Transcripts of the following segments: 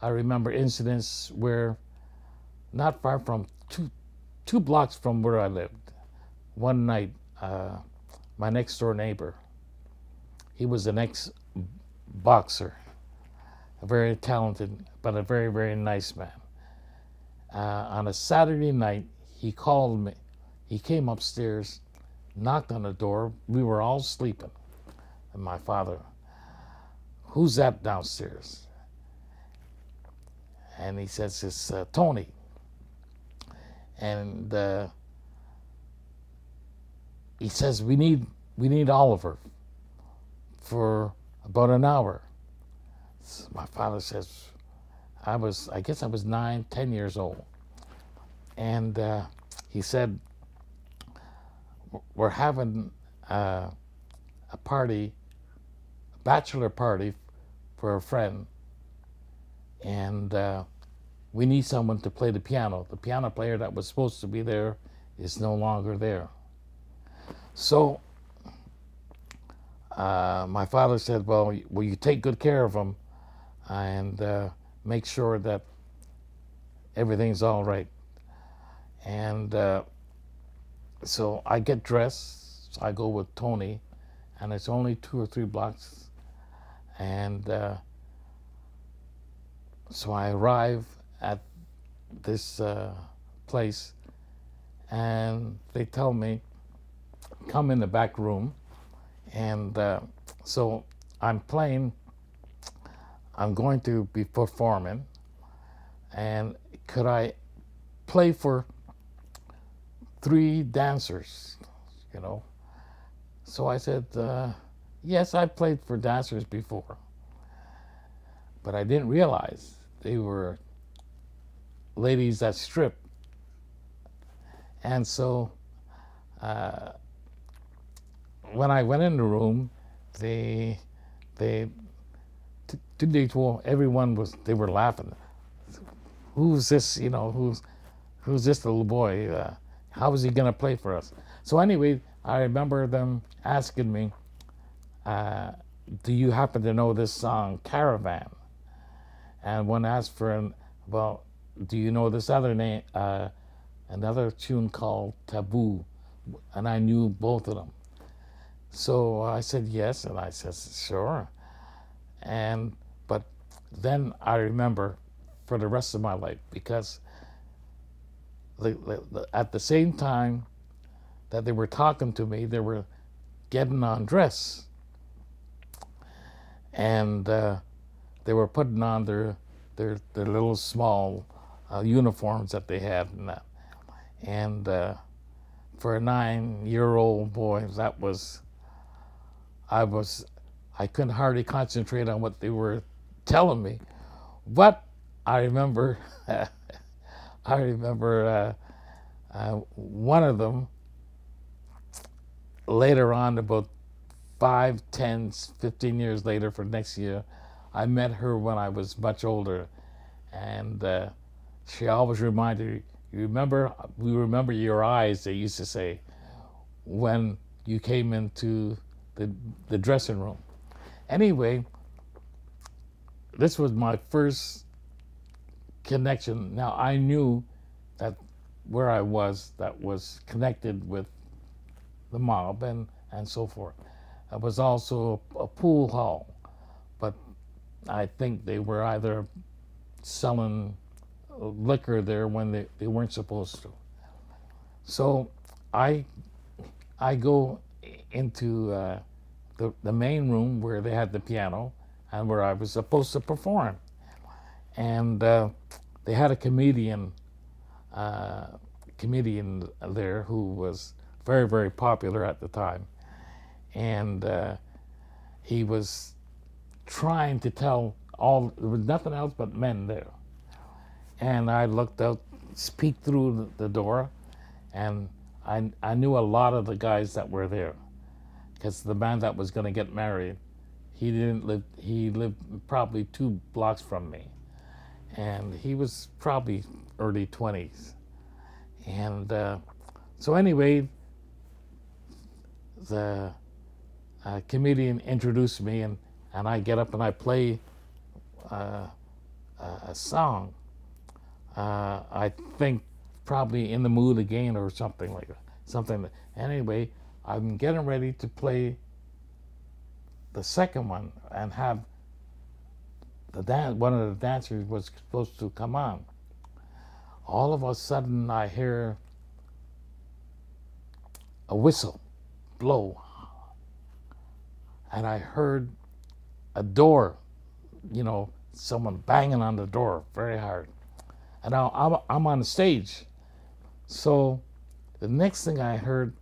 I remember incidents where not far from two blocks from where I lived, one night, my next door neighbor, he was an ex-boxer, a very talented, but a very, very nice man. On a Saturday night, he called me. He came upstairs, knocked on the door. We were all sleeping. And my father, who's that downstairs? And he says, it's Tony. And he says, we need Oliver for about an hour. So my father says, I guess I was 9, 10 years old. And he said, we're having a party, a bachelor party for a friend. And we need someone to play the piano. The piano player that was supposed to be there is no longer there. So my father said, well, will you take good care of him and make sure that everything's all right? And so I get dressed, I go with Tony, and it's only 2 or 3 blocks. And so I arrive at this place, and they tell me, come in the back room. And so I'm playing, I'm going to be performing, and could I play for 3 dancers, you know? So I said, yes, I played for dancers before. But I didn't realize they were ladies that strip. And so when I went in the room, everyone they were laughing. Who's this, you know, who's this little boy? How is he gonna play for us? So anyway, I remember them asking me, do you happen to know this song, Caravan? And one asked for, well, do you know this other name, another tune called Taboo? And I knew both of them. So I said yes, and I said sure. But then I remember for the rest of my life, because at the same time that they were talking to me, they were getting undressed, and they were putting on their little small uniforms that they had, and that. And for a 9-year-old boy, that was, I couldn't hardly concentrate on what they were telling me. But I remember, one of them, later on, about 5, 10, 15 years later, for next year, I met her when I was much older, and she always reminded me, we remember your eyes, they used to say, when you came into the dressing room. Anyway, this was my first connection. Now, I knew that where I was, that was connected with the mob and so forth. It was also a pool hall, but I think they were either selling liquor there when they weren't supposed to. So I go into the main room where they had the piano and where I was supposed to perform. And they had a comedian there who was very, very popular at the time. And he was trying to tell there was nothing else but men there. And I looked out, peeked through the door, and I knew a lot of the guys that were there, because the man that was going to get married, he lived probably 2 blocks from me, and he was probably early 20s. And so anyway, the comedian introduced me, and I get up and I play a song. I think probably In the Mood Again or something like that. Something. Anyway, I'm getting ready to play the second one and have one of the dancers was supposed to come on. All of a sudden, I hear a whistle blow, and I heard a door, someone banging on the door very hard. And now I'm on the stage. So the next thing I heard,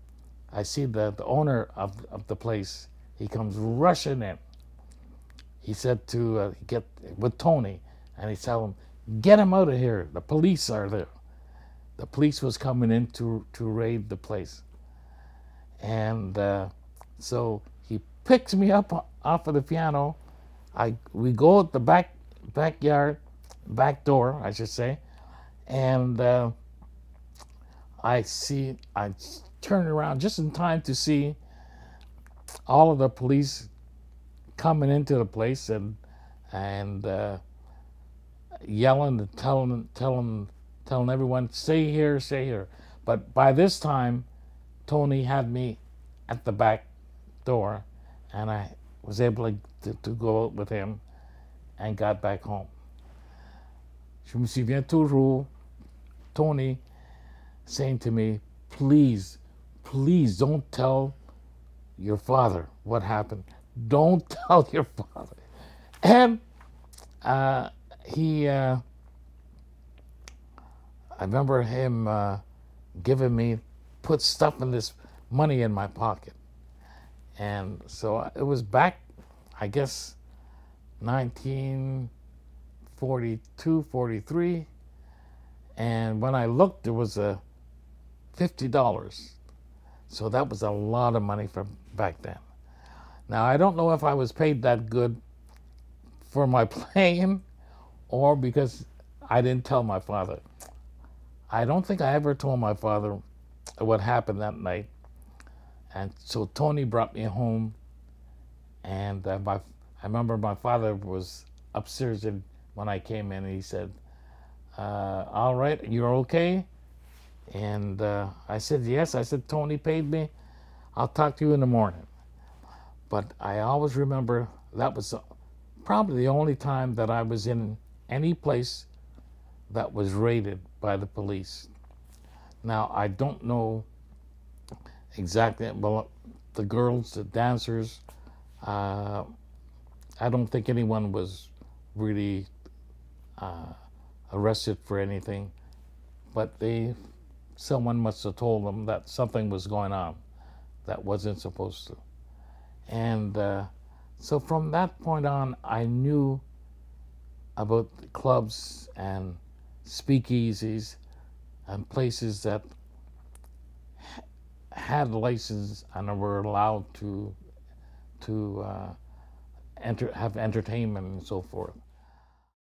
I see the owner of the place. He comes rushing in. He said to get with Tony, and he told him, "Get him out of here. The police are there." The police was coming in to raid the place. And so he picks me up off of the piano. We go at the backyard, back door, I should say, and I turn around just in time to see all of the police coming into the place and yelling and telling everyone, "Stay here, stay here." But by this time, Tony had me at the back door, and I was able to go out with him and got back home. Je me souviens toujours, Tony saying to me, "Please, please don't tell your father what happened. Don't tell your father." And I remember him put stuff in this money in my pocket. And so it was back, I guess, 1942, 43. And when I looked, there was a $50. So that was a lot of money from back then. Now, I don't know if I was paid that good for my playing or because I didn't tell my father. I don't think I ever told my father what happened that night. And so Tony brought me home, and I remember my father was upstairs when I came in, and he said, "All right, you're okay?" And I said, "Yes." I said, "Tony paid me. I'll talk to you in the morning." But I always remember that was probably the only time that I was in any place that was raided by the police. Now, I don't know exactly, well, the girls, the dancers, I don't think anyone was really arrested for anything, but someone must have told them that something was going on that wasn't supposed to. And so from that point on, I knew about clubs and speakeasies and places that had license and were allowed to have entertainment and so forth.